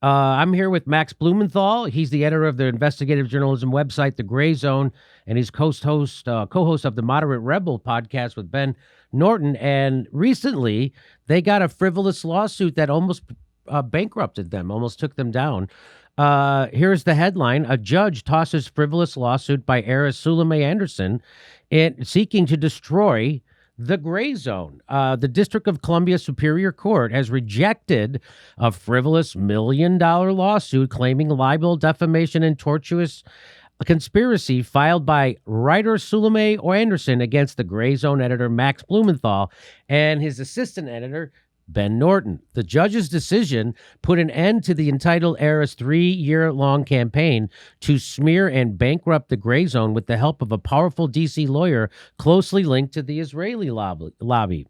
I'm here with Max Blumenthal. He's the editor of the investigative journalism website, The Grayzone, and he's co-host of the Moderate Rebel podcast with Ben Norton. And recently, they got a frivolous lawsuit that almost bankrupted them, almost took them down. Here's the headline. A judge tosses frivolous lawsuit by heiress Suleme Anderson seeking to destroy the Grayzone. The District of Columbia Superior Court has rejected a frivolous $1 million lawsuit claiming libel, defamation, and tortuous conspiracy filed by writer Suleme Anderson against the Grayzone editor Max Blumenthal and his assistant editor Ben Norton. The judge's decision put an end to the entitled heiress 3-year-long campaign to smear and bankrupt the Grayzone with the help of a powerful D.C. lawyer closely linked to the Israeli lobby.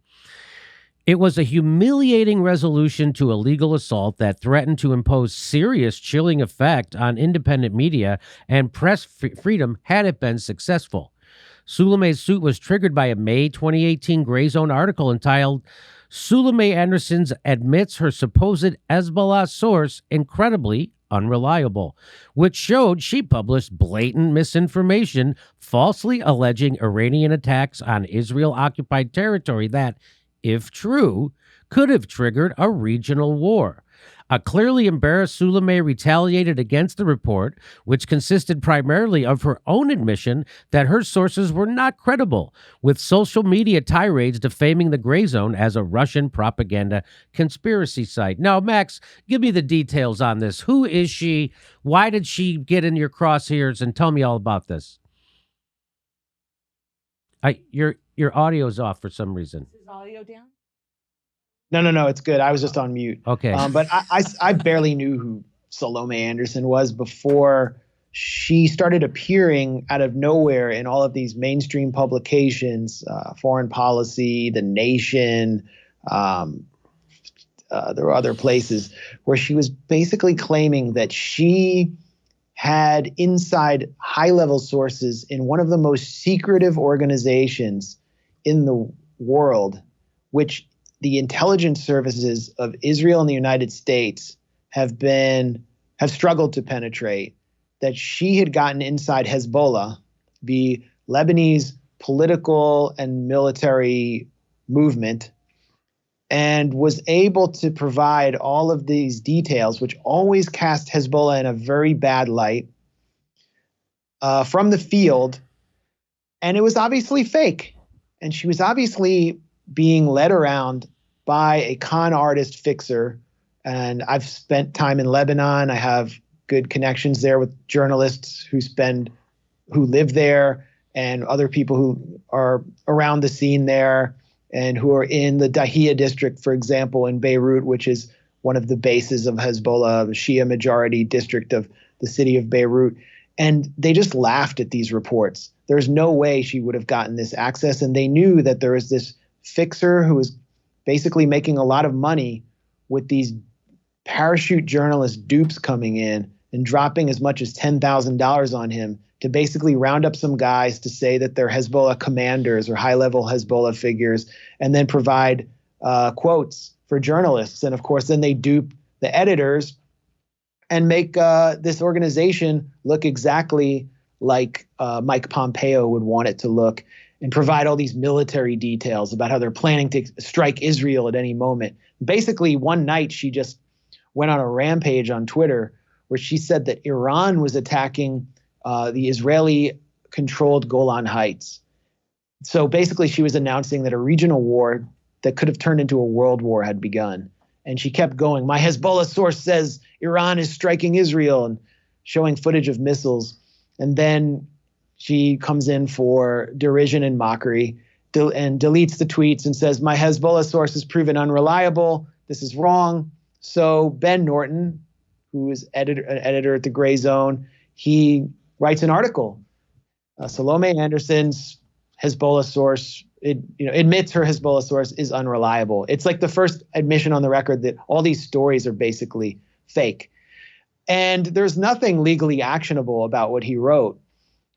It was a humiliating resolution to a legal assault that threatened to impose serious chilling effect on independent media and press freedom had it been successful. Suleme's suit was triggered by a May 2018 Grayzone article entitled Suleme Anderson admits her supposed Hezbollah source incredibly unreliable, which showed she published blatant misinformation, falsely alleging Iranian attacks on Israel-occupied territory that, if true, could have triggered a regional war. A clearly embarrassed Suleme retaliated against the report, which consisted primarily of her own admission that her sources were not credible, with social media tirades defaming the Grayzone as a Russian propaganda conspiracy site. Now, Max, give me the details on this. Who is she? Why did she get in your crosshairs? And tell me all about this. Your audio's off for some reason. Is his audio down? No, it's good. I was just on mute. Okay. But I barely knew who Suleme Anderson was before she started appearing out of nowhere in all of these mainstream publications, Foreign Policy, The Nation. There were other places where she was basically claiming that she had inside high-level sources in one of the most secretive organizations in the world, which the intelligence services of Israel and the United States have struggled to penetrate, that she had gotten inside Hezbollah, the Lebanese political and military movement, and was able to provide all of these details, which always cast Hezbollah in a very bad light, from the field. And it was obviously fake. And she was obviously being led around by a con artist fixer. And I've spent time in Lebanon. I have good connections there with journalists who live there and other people who are around the scene there and who are in the Dahia district, for example, in Beirut, which is one of the bases of Hezbollah, the Shia majority district of the city of Beirut. And they just laughed at these reports. There's no way she would have gotten this access. And they knew that there was this fixer who was basically making a lot of money with these parachute journalist dupes coming in and dropping as much as $10,000 on him to basically round up some guys to say that they're Hezbollah commanders or high-level Hezbollah figures, and then provide quotes for journalists. And of course, then they dupe the editors and make this organization look exactly like Mike Pompeo would want it to look, and provide all these military details about how they're planning to strike Israel at any moment. Basically, one night she just went on a rampage on Twitter where she said that Iran was attacking the Israeli-controlled Golan Heights. So basically, she was announcing that a regional war that could have turned into a world war had begun. And she kept going, my Hezbollah source says Iran is striking Israel, and showing footage of missiles. And then she comes in for derision and mockery and deletes the tweets and says, my Hezbollah source is proven unreliable. This is wrong. So Ben Norton, who is an editor at the Grayzone, he writes an article. Suleme Anderson's Hezbollah source admits her Hezbollah source is unreliable. It's like the first admission on the record that all these stories are basically fake. And there's nothing legally actionable about what he wrote.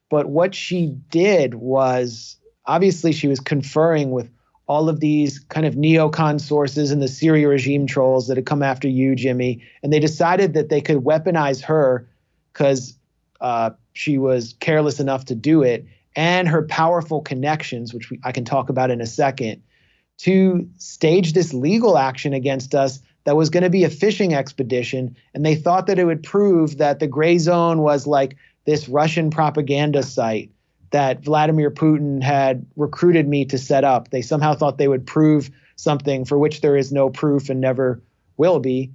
But what she did was, obviously she was conferring with all of these kind of neocon sources and the Syria regime trolls that had come after you, Jimmy. And they decided that they could weaponize her because she was careless enough to do it, and her powerful connections, which I can talk about in a second, to stage this legal action against us that was going to be a fishing expedition. And they thought that it would prove that the Grayzone was like this Russian propaganda site that Vladimir Putin had recruited me to set up. They somehow thought they would prove something for which there is no proof and never will be,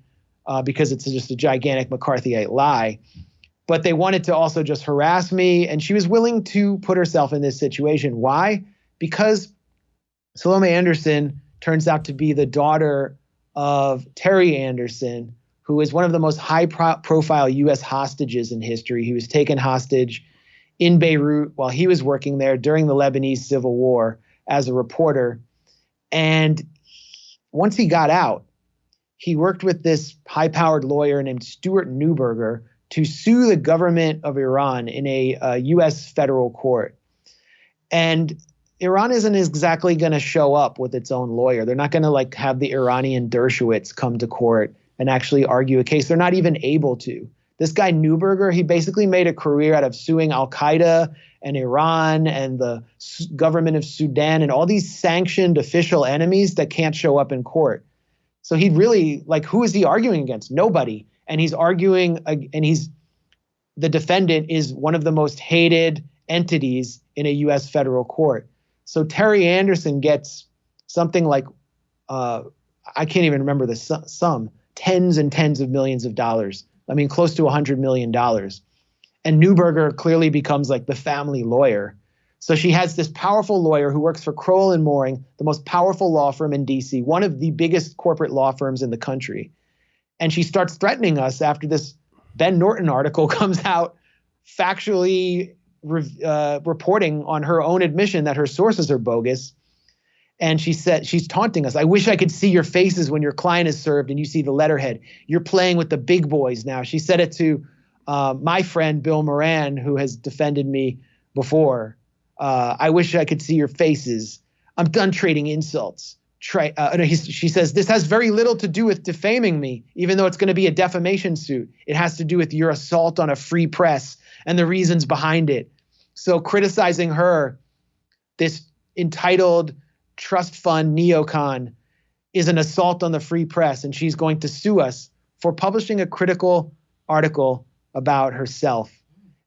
because it's just a gigantic McCarthyite lie. But they wanted to also just harass me, and she was willing to put herself in this situation. Why? Because Salome Anderson turns out to be the daughter of Terry Anderson, who is one of the most high-profile U.S. hostages in history. He was taken hostage in Beirut while he was working there during the Lebanese Civil War as a reporter. And once he got out, he worked with this high-powered lawyer named Stuart Neuberger to sue the government of Iran in a U.S. federal court. And Iran isn't exactly going to show up with its own lawyer. They're not going to like have the Iranian Dershowitz come to court and actually argue a case. They're not even able to. This guy Neuberger, he basically made a career out of suing Al-Qaeda and Iran and the government of Sudan and all these sanctioned official enemies that can't show up in court. So he really, like, who is he arguing against? Nobody. And he's arguing, the defendant is one of the most hated entities in a U.S. federal court. So Terry Anderson gets something like, I can't even remember the sum, tens and tens of millions of dollars. I mean, close to $100 million. And Neuberger clearly becomes like the family lawyer. So she has this powerful lawyer who works for Crowell and Mooring, the most powerful law firm in D.C., one of the biggest corporate law firms in the country. And she starts threatening us after this Ben Norton article comes out, factually reporting on her own admission that her sources are bogus. And she said, she's taunting us. I wish I could see your faces when your client is served and you see the letterhead. You're playing with the big boys now. She said it to my friend, Bill Moran, who has defended me before. I wish I could see your faces. I'm done trading insults. She says, this has very little to do with defaming me, even though it's going to be a defamation suit. It has to do with your assault on a free press and the reasons behind it. So criticizing her, this entitled trust fund neocon, is an assault on the free press, and she's going to sue us for publishing a critical article about herself.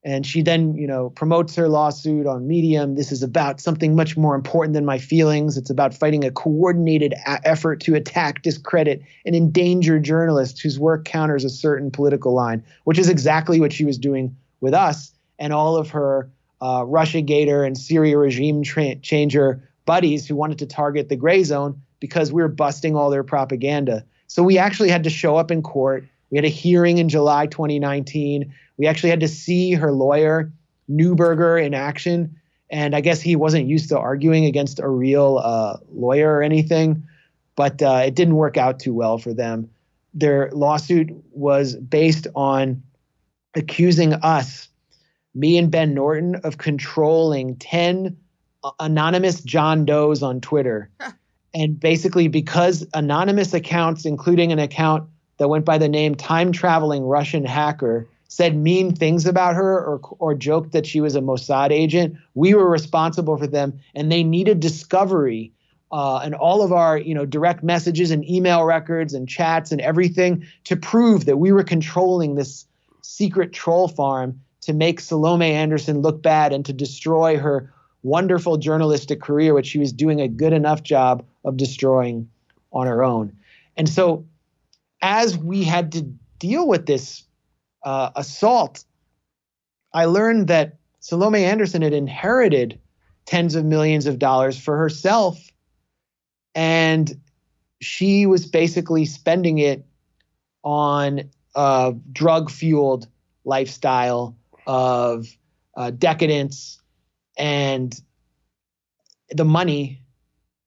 And she then, promotes her lawsuit on Medium. This is about something much more important than my feelings. It's about fighting a coordinated effort to attack, discredit, and endanger journalists whose work counters a certain political line, which is exactly what she was doing with us and all of her Russiagator and Syria regime changer buddies who wanted to target the Grayzone because we were busting all their propaganda. So we actually had to show up in court. We had a hearing in July 2019. We actually had to see her lawyer, Neuberger, in action. And I guess he wasn't used to arguing against a real lawyer or anything, but it didn't work out too well for them. Their lawsuit was based on accusing us, me and Ben Norton, of controlling 10 anonymous John Does on Twitter. And basically because anonymous accounts, including an account that went by the name Time Traveling Russian Hacker, said mean things about her or joked that she was a Mossad agent, we were responsible for them, and they needed discovery and all of our direct messages and email records and chats and everything to prove that we were controlling this secret troll farm to make Salome Anderson look bad and to destroy her wonderful journalistic career, which she was doing a good enough job of destroying on her own. And so as we had to deal with this assault, I learned that Salome Anderson had inherited tens of millions of dollars for herself, and she was basically spending it on a drug-fueled lifestyle of decadence. And the money,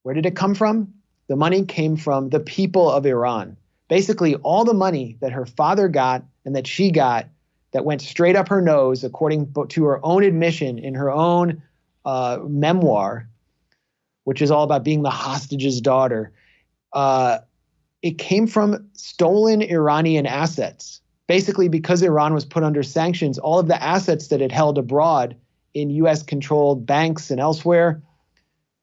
where did it come from? The money came from the people of Iran. Basically, all the money that her father got and that she got that went straight up her nose, according to her own admission in her own memoir, which is all about being the hostage's daughter. It came from stolen Iranian assets. Basically, because Iran was put under sanctions, all of the assets that it held abroad in U.S.-controlled banks and elsewhere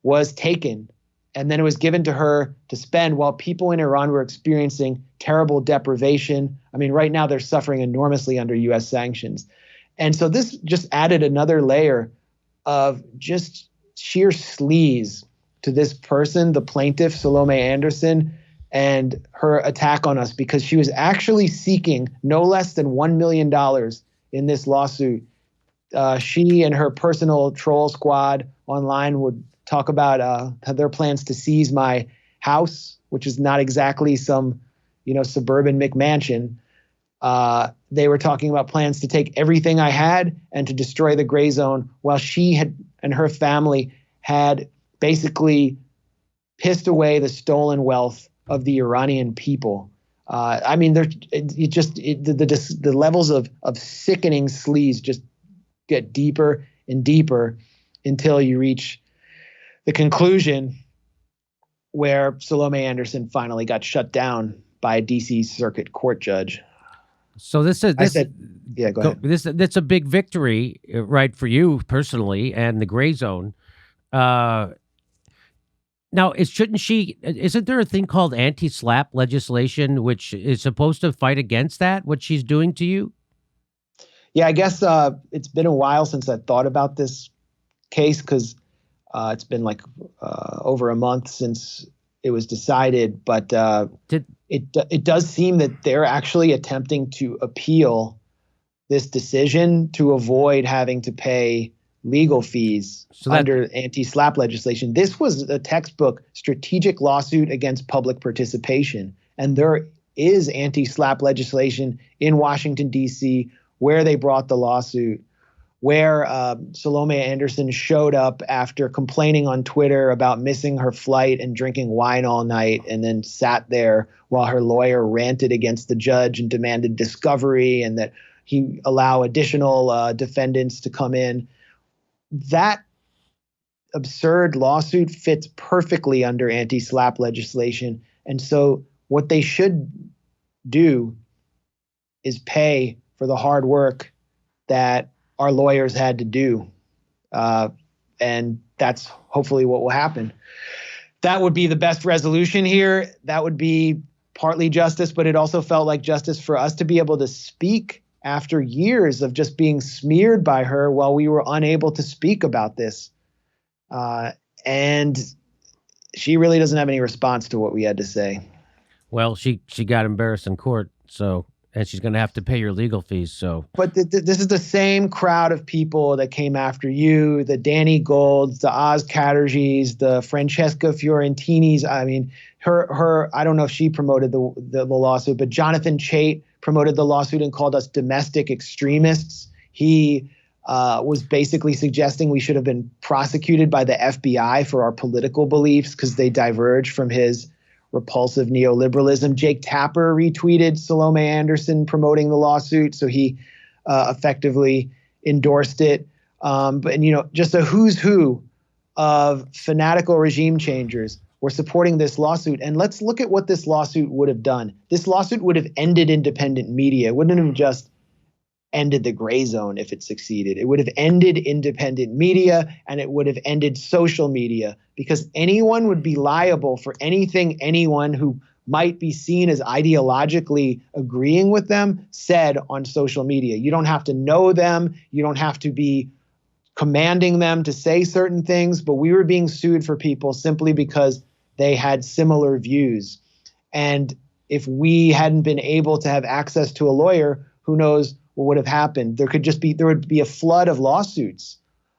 was taken. And then it was given to her to spend while people in Iran were experiencing terrible deprivation. I mean, right now they're suffering enormously under U.S. sanctions. And so this just added another layer of just sheer sleaze to this person, the plaintiff, Salome Anderson, and her attack on us, because she was actually seeking no less than $1 million in this lawsuit. She and her personal troll squad online would talk about their plans to seize my house, which is not exactly some, suburban McMansion. They were talking about plans to take everything I had and to destroy the Grayzone, while she had and her family had basically pissed away the stolen wealth of the Iranian people. I mean, the levels of sickening sleaze just get deeper and deeper until you reach the conclusion where Salome Anderson finally got shut down by a DC Circuit Court judge. So go ahead. That's a big victory, right, for you personally and the Grayzone. Now, isn't there a thing called anti-SLAPP legislation, which is supposed to fight against that, what she's doing to you? Yeah, I guess it's been a while since I thought about this case, because it's been like over a month since it was decided. But it does seem that they're actually attempting to appeal this decision to avoid having to pay legal fees under anti-SLAPP legislation. This was a textbook strategic lawsuit against public participation. And there is anti-SLAPP legislation in Washington, D.C., where they brought the lawsuit, where Salome Anderson showed up after complaining on Twitter about missing her flight and drinking wine all night, and then sat there while her lawyer ranted against the judge and demanded discovery and that he allow additional defendants to come in. That absurd lawsuit fits perfectly under anti-SLAPP legislation. And so what they should do is pay for the hard work that our lawyers had to do. And that's hopefully what will happen. That would be the best resolution here. That would be partly justice, but it also felt like justice for us to be able to speak after years of just being smeared by her while we were unable to speak about this. And she really doesn't have any response to what we had to say. Well, she got embarrassed in court, and she's going to have to pay your legal fees. So, but this is the same crowd of people that came after you, the Danny Golds, the Oz Chatterjees, the Francesca Fiorentinis. I mean, her. I don't know if she promoted the lawsuit, but Jonathan Chait promoted the lawsuit and called us domestic extremists. He was basically suggesting we should have been prosecuted by the FBI for our political beliefs because they diverge from his repulsive neoliberalism. Jake Tapper retweeted Salome Anderson promoting the lawsuit, so he effectively endorsed it. But just a who's who of fanatical regime changers were supporting this lawsuit. And let's look at what this lawsuit would have done. This lawsuit would have ended independent media. It wouldn't have just ended the Grayzone if it succeeded. It would have ended independent media, and it would have ended social media, because anyone would be liable for anything anyone who might be seen as ideologically agreeing with them said on social media. You don't have to know them. You don't have to be commanding them to say certain things, but we were being sued for people simply because they had similar views. And if we hadn't been able to have access to a lawyer, who knows what would have happened? There would be a flood of lawsuits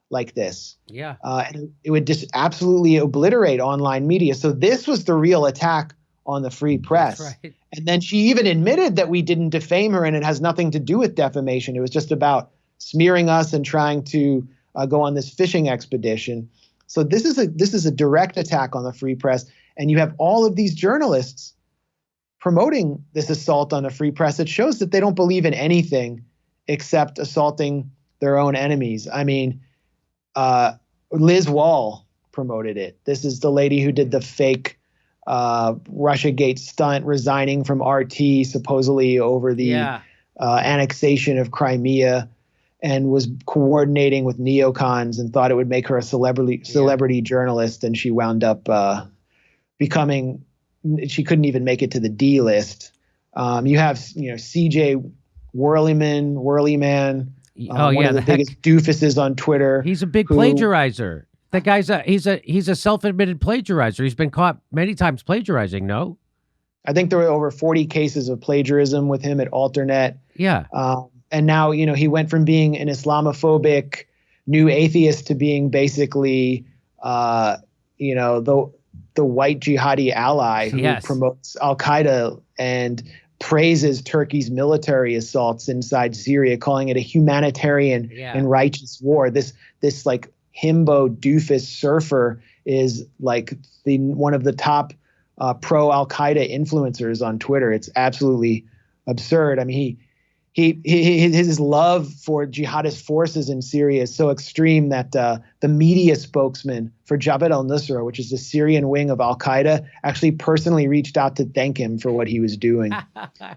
like this. Yeah. And it would just absolutely obliterate online media. So this was the real attack on the free press. That's right. And then she even admitted that we didn't defame her, and it has nothing to do with defamation. It was just about smearing us and trying to go on this fishing expedition. So this is a direct attack on the free press. And you have all of these journalists promoting this assault on the free press. It shows that they don't believe in anything except assaulting their own enemies. I mean, Liz Wall, promoted it. This is the lady who did the fake Russiagate stunt, resigning from RT supposedly over the annexation of Crimea, and was coordinating with neocons and thought it would make her a celebrity journalist, and she wound up becoming. She couldn't even make it to the D list. You have CJ Whirlyman, one of the biggest doofuses on Twitter. He's a big plagiarizer. That guy's he's a self-admitted plagiarizer. He's been caught many times plagiarizing. No, I think there were over 40 cases of plagiarism with him at Alternet. Yeah, and now he went from being an Islamophobic new atheist to being basically the white jihadi ally who promotes Al Qaeda and praises Turkey's military assaults inside Syria, calling it a humanitarian and righteous war. This like himbo doofus surfer is like one of the top pro Al Qaeda influencers on Twitter. It's absolutely absurd. I mean, his love for jihadist forces in Syria is so extreme that the media spokesman for Jabhat al-Nusra, which is the Syrian wing of Al Qaeda, actually personally reached out to thank him for what he was doing.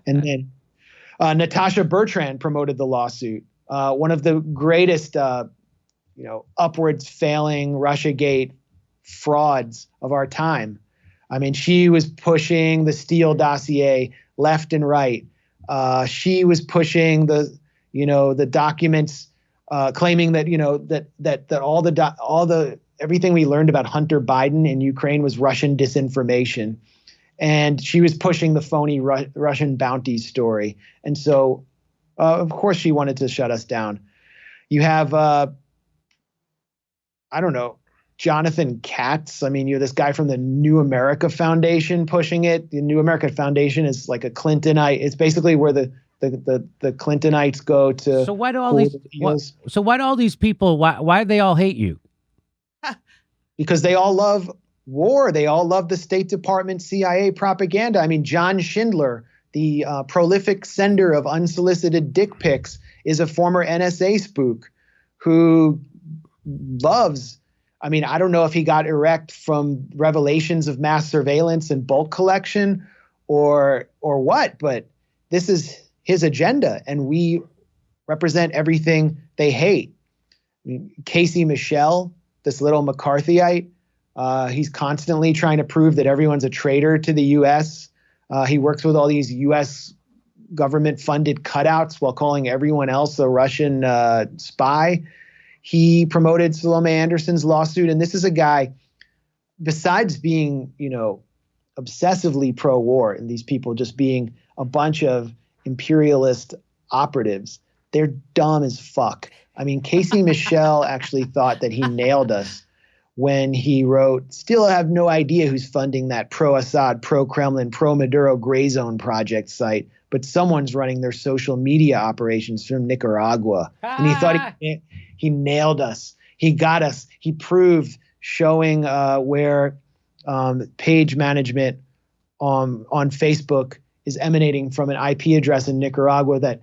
And then Natasha Bertrand promoted the lawsuit. One of the greatest upwards failing Russiagate frauds of our time. I mean, she was pushing the Steele dossier left and right. She was pushing the documents, claiming that all the everything we learned about Hunter Biden in Ukraine was Russian disinformation, and she was pushing the phony Russian bounties story. And so, of course, she wanted to shut us down. You have Jonathan Katz. I mean, you're this guy from the New America Foundation pushing it. The New America Foundation is like a Clintonite. It's basically where the Clintonites go to. So why do all these people? Why do they all hate you? Because they all love war. They all love the State Department CIA propaganda. I mean, John Schindler, the prolific sender of unsolicited dick pics, is a former NSA spook who loves. I mean, I don't know if he got erect from revelations of mass surveillance and bulk collection or what, but this is his agenda, and we represent everything they hate. I mean, Casey Michel, this little McCarthyite, he's constantly trying to prove that everyone's a traitor to the U.S. He works with all these U.S. government-funded cutouts while calling everyone else a Russian spy. He promoted Salome Anderson's lawsuit. And this is a guy, besides being, obsessively pro-war, and these people just being a bunch of imperialist operatives, they're dumb as fuck. I mean, Casey Michel actually thought that he nailed us when he wrote, "Still have no idea who's funding that pro-Assad, pro-Kremlin, pro-Maduro Grayzone project site, but someone's running their social media operations from Nicaragua." And he thought he nailed us. He got us. He proved, showing where page management on Facebook is emanating from an IP address in Nicaragua, that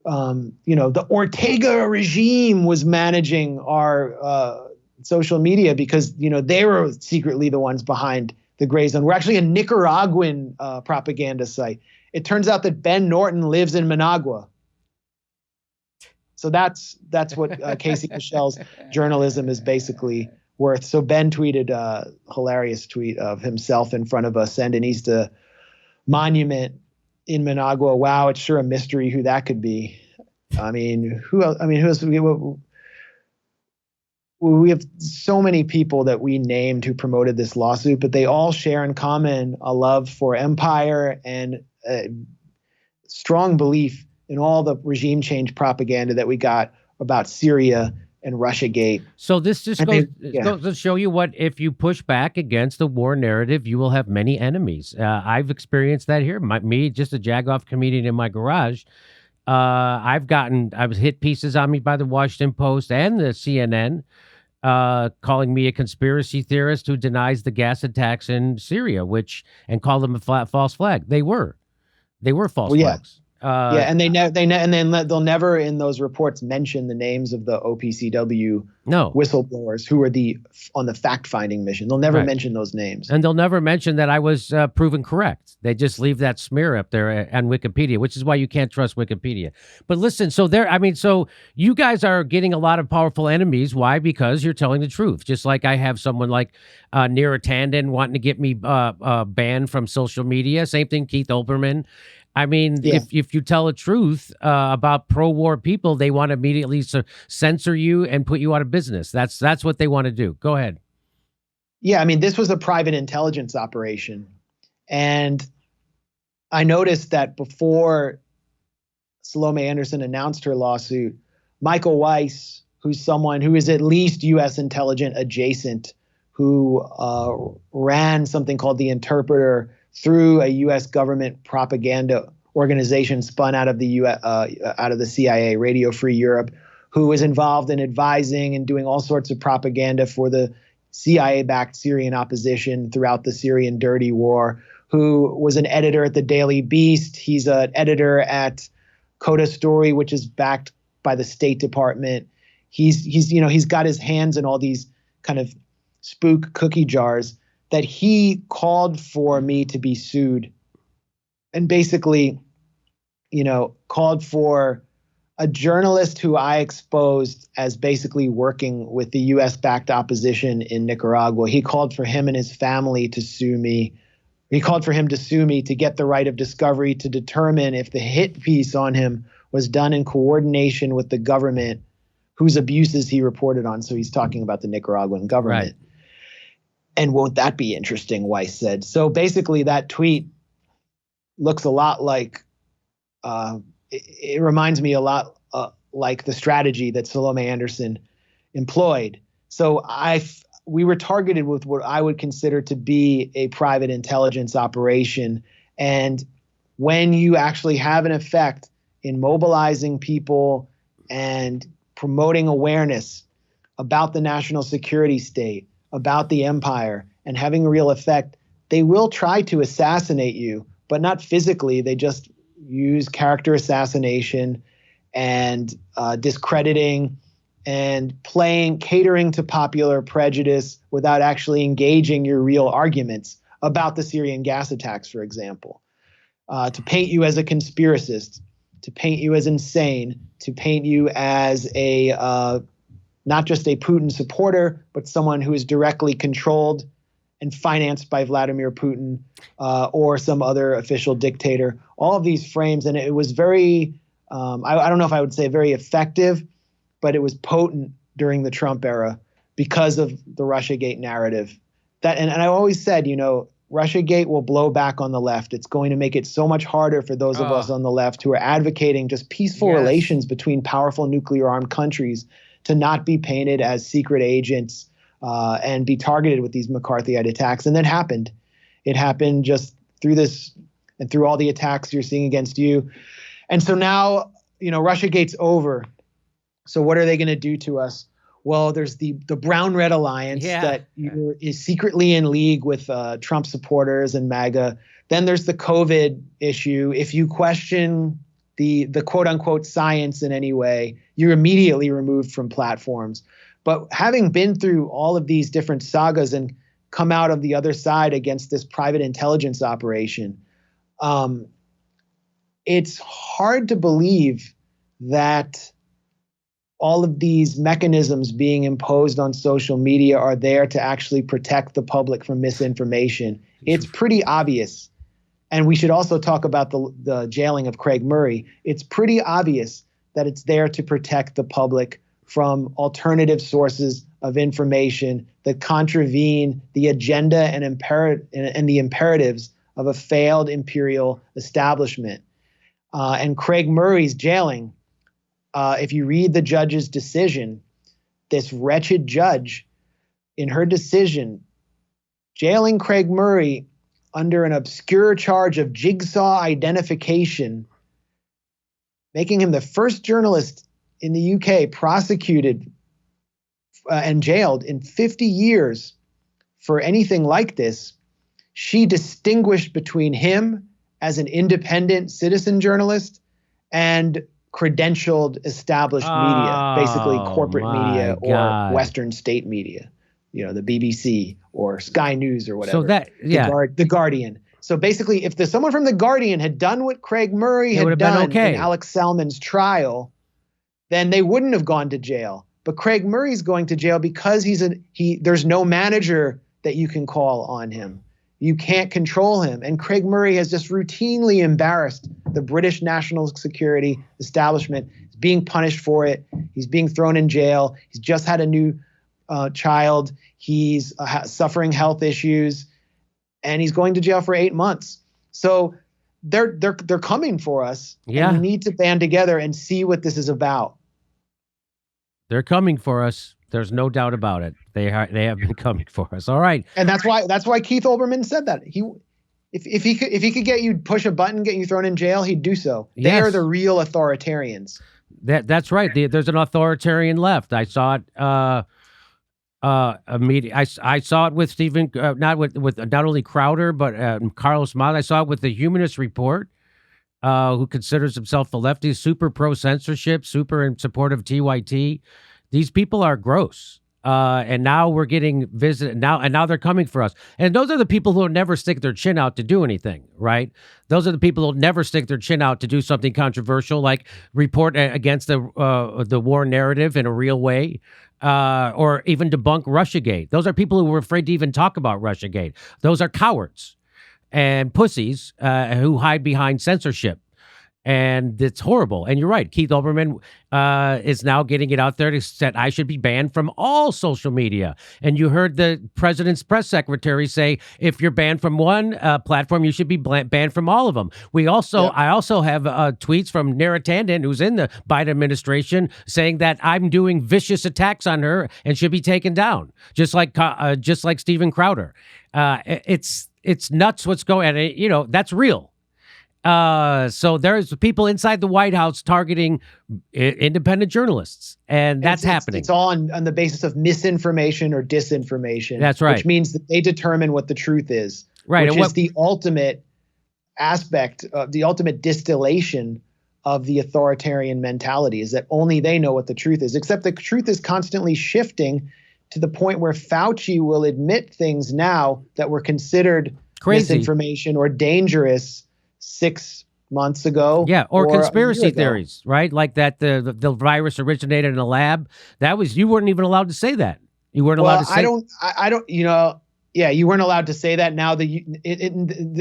the Ortega regime was managing our social media because they were secretly the ones behind the Grayzone. We're actually a Nicaraguan propaganda site. It turns out that Ben Norton lives in Managua. So that's what Casey Michel's journalism is basically worth. So Ben tweeted a hilarious tweet of himself in front of a Sandinista monument in Managua. Wow, it's sure a mystery who that could be. I mean, who else? I mean, who else? We have so many people that we named who promoted this lawsuit, but they all share in common a love for empire and a strong belief in all the regime change propaganda that we got about Syria and Russiagate. So this just goes to show you what, if you push back against the war narrative, you will have many enemies. I've experienced that here. Me, just a jagoff comedian in my garage. I was hit pieces on me by the Washington Post and the CNN, calling me a conspiracy theorist who denies the gas attacks in Syria, and called them a false flag. They were false flags. and they'll never in those reports mention the names of the OPCW whistleblowers who were on the fact-finding mission. They'll never mention those names, and they'll never mention that I was proven correct. They just leave that smear up there on Wikipedia, which is why you can't trust Wikipedia. But listen, so you guys are getting a lot of powerful enemies. Why? Because you're telling the truth. Just like I have someone like Neera Tanden wanting to get me banned from social media. Same thing, Keith Olbermann. I mean, if you tell the truth about pro-war people, they want to immediately censor you and put you out of business. That's what they want to do. Go ahead. Yeah, I mean, this was a private intelligence operation. And I noticed that before Salome Anderson announced her lawsuit, Michael Weiss, who's someone who is at least U.S. intelligence adjacent, who ran something called The Interpreter through a U.S. government propaganda organization spun out of the CIA, Radio Free Europe, who was involved in advising and doing all sorts of propaganda for the CIA-backed Syrian opposition throughout the Syrian dirty war, who was an editor at the Daily Beast. He's an editor at Coda Story, which is backed by the State Department. He's got his hands in all these kind of spook cookie jars, that he called for me to be sued, and basically, called for a journalist who I exposed as basically working with the U.S.-backed opposition in Nicaragua. He called for him and his family to sue me. He called for him to sue me to get the right of discovery to determine if the hit piece on him was done in coordination with the government whose abuses he reported on. So he's talking about the Nicaraguan government. Right. And won't that be interesting, Weiss said. So basically that tweet looks a lot like, it reminds me a lot like the strategy that Salome Anderson employed. So we were targeted with what I would consider to be a private intelligence operation. And when you actually have an effect in mobilizing people and promoting awareness about the national security state, about the empire, and having a real effect, they will try to assassinate you, but not physically. They just use character assassination and discrediting and catering to popular prejudice without actually engaging your real arguments about the Syrian gas attacks, for example, to paint you as a conspiracist, to paint you as insane, to paint you as not just a Putin supporter, but someone who is directly controlled and financed by Vladimir Putin or some other official dictator. All of these frames, and it was very, I don't know if I would say very effective, but it was potent during the Trump era because of the Russiagate narrative. And I always said, Russiagate will blow back on the left. It's going to make it so much harder for those of us on the left who are advocating just peaceful relations between powerful nuclear armed countries to not be painted as secret agents and be targeted with these McCarthyite attacks. And that happened. It happened just through this and through all the attacks you're seeing against you. And so now, Russiagate's over. So what are they going to do to us? Well, there's the Brown-Red Alliance that is secretly in league with Trump supporters and MAGA. Then there's the COVID issue. If you question the quote unquote science in any way, you're immediately removed from platforms. But having been through all of these different sagas and come out of the other side against this private intelligence operation, it's hard to believe that all of these mechanisms being imposed on social media are there to actually protect the public from misinformation. It's pretty obvious. And we should also talk about the jailing of Craig Murray. It's pretty obvious that it's there to protect the public from alternative sources of information that contravene the agenda and the imperatives of a failed imperial establishment. And Craig Murray's jailing, if you read the judge's decision, this wretched judge, in her decision, jailing Craig Murray under an obscure charge of jigsaw identification, making him the first journalist in the UK prosecuted and jailed in 50 years for anything like this. She distinguished between him as an independent citizen journalist and credentialed established media, basically corporate media or Western state media, the BBC or Sky News or whatever. So that, the Guardian. So basically, if someone from the Guardian had done what Craig Murray had done in Alex Salmon's trial, then they wouldn't have gone to jail. But Craig Murray's going to jail because there's no manager that you can call on him. You can't control him. And Craig Murray has just routinely embarrassed the British national security establishment. He's being punished for it. He's being thrown in jail. He's just had a new child. He's suffering health issues, and he's going to jail for 8 months. So they're coming for us. Yeah. And we need to band together and see what this is about. They're coming for us. There's no doubt about it. They have been coming for us. All right. And that's why Keith Olbermann said that. If he could get you push a button, get you thrown in jail, he'd do so. They are the real authoritarians. That's right. There's an authoritarian left. I saw it. I saw it with Stephen, not only Crowder, but Carlos Maz. I saw it with the Humanist Report, who considers himself a lefty, super pro censorship, super in support of TYT. These people are gross. And now we're getting visited now they're coming for us. And those are the people who will never stick their chin out to do anything, right? Those are the people who will never stick their chin out to do something controversial, like report against the war narrative in a real way, or even debunk Russiagate. Those are people who were afraid to even talk about Russiagate. Those are cowards and pussies who hide behind censorship. And it's horrible. And you're right. Keith Olbermann is now getting it out there to say I should be banned from all social media. And you heard the president's press secretary say, if you're banned from one platform, you should be banned from all of them. I also have tweets from Nara Tanden, who's in the Biden administration, saying that I'm doing vicious attacks on her and should be taken down, just like Steven Crowder. It's nuts what's going on. That's real. So there's people inside the White House targeting independent journalists, and that's happening. It's all on the basis of misinformation or disinformation. That's right. Which means that they determine what the truth is. Right. Which is the ultimate aspect, the ultimate distillation of the authoritarian mentality, is that only they know what the truth is, except the truth is constantly shifting to the point where Fauci will admit things now that were considered misinformation or dangerous 6 months ago. Yeah, or conspiracy theories, right? Like that the virus originated in a lab. You weren't even allowed to say that. You weren't allowed to say. I don't. You weren't allowed to say that. Now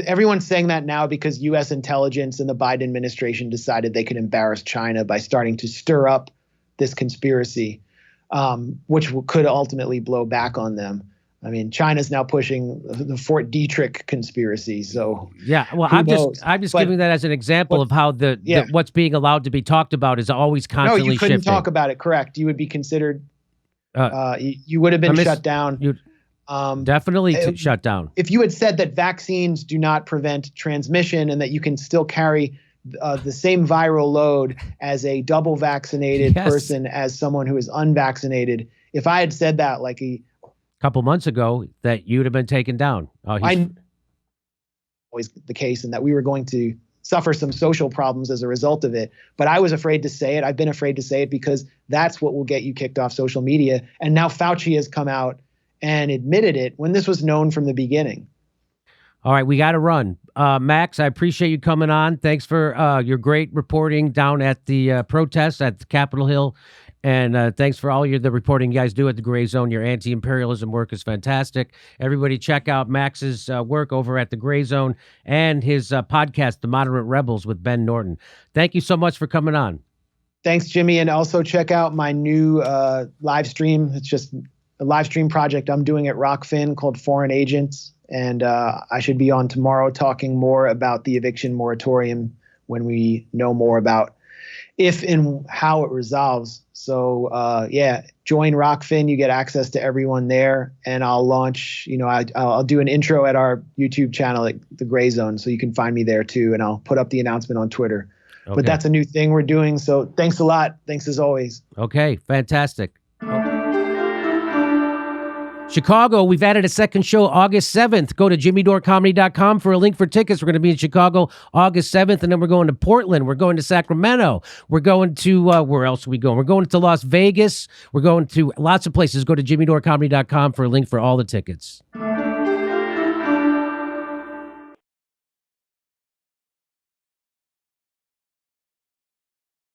everyone's saying that now because U.S. intelligence and the Biden administration decided they could embarrass China by starting to stir up this conspiracy, which could ultimately blow back on them. I mean, China's now pushing the Fort Detrick conspiracy. So yeah, well, I'm just giving that as an example of how what's being allowed to be talked about is always constantly shifting. No, you couldn't talk about it. Correct. You would be considered. You would have been shut down. Definitely shut down. If you had said that vaccines do not prevent transmission and that you can still carry the same viral load as a double vaccinated person as someone who is unvaccinated, if I had said that like a couple months ago, that you'd have been taken down. Always the case, and that we were going to suffer some social problems as a result of it. But I was afraid to say it. I've been afraid to say it because that's what will get you kicked off social media. And now Fauci has come out and admitted it when this was known from the beginning. All right, we got to run. Max, I appreciate you coming on. Thanks for your great reporting down at the protests at Capitol Hill. And thanks for all the reporting you guys do at the Grayzone. Your anti-imperialism work is fantastic. Everybody check out Max's work over at the Grayzone and his podcast, The Moderate Rebels, with Ben Norton. Thank you so much for coming on. Thanks, Jimmy. And also check out my new live stream. It's just a live stream project I'm doing at Rockfin called Foreign Agents. And I should be on tomorrow talking more about the eviction moratorium when we know more about if and how it resolves. So join Rockfin. You get access to everyone there, and I'll launch. I'll do an intro at our YouTube channel at the Grayzone, so you can find me there too, and I'll put up the announcement on Twitter. Okay. But that's a new thing we're doing. So thanks a lot. Thanks as always. Okay, fantastic. Chicago, we've added a second show August 7th. Go to jimmydorcomedy.com for a link for tickets. We're going to be in Chicago August 7th, and then we're going to Portland. We're going to Sacramento. We're going to, where else are we going? We're going to Las Vegas. We're going to lots of places. Go to jimmydorcomedy.com for a link for all the tickets.